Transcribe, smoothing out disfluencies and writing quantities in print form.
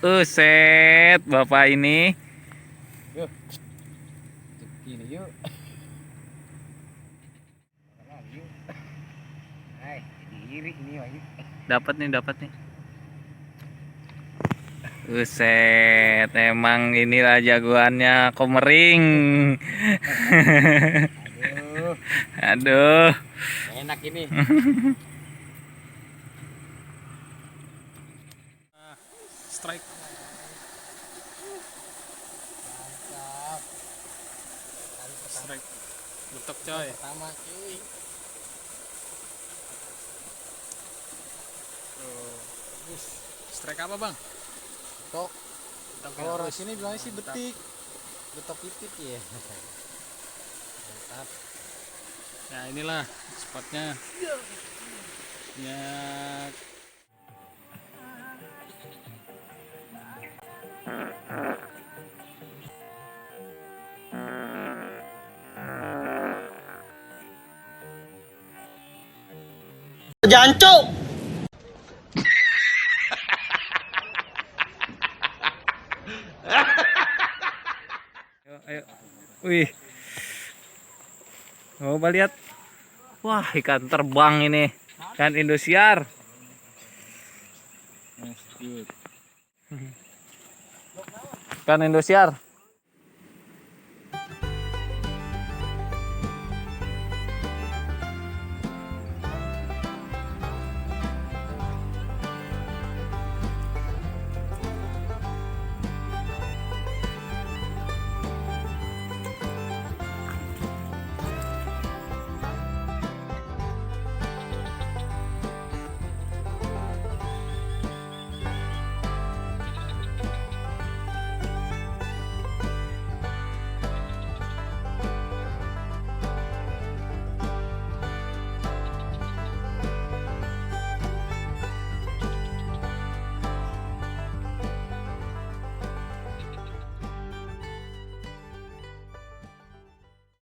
Set bapak ini. Yuk. Gini yuk. Yuk. Hai, diri ini lagi. Dapat nih. Set, emang inilah jagoannya komering. Aduh, Aduh. enak ini. Strike. Mantap. Strike. Betok coy. Pertama cuy. Strike apa bang? Betok. Kalau orang sini bilangnya sih Mantap. betik. Betok pitik ya. Mantap. Nah inilah spotnya. Ya. Jancuk. Ayo. Wih. Coba lihat. Wah, ikan terbang ini. Ikan Indosiar. Ikan Indosiar.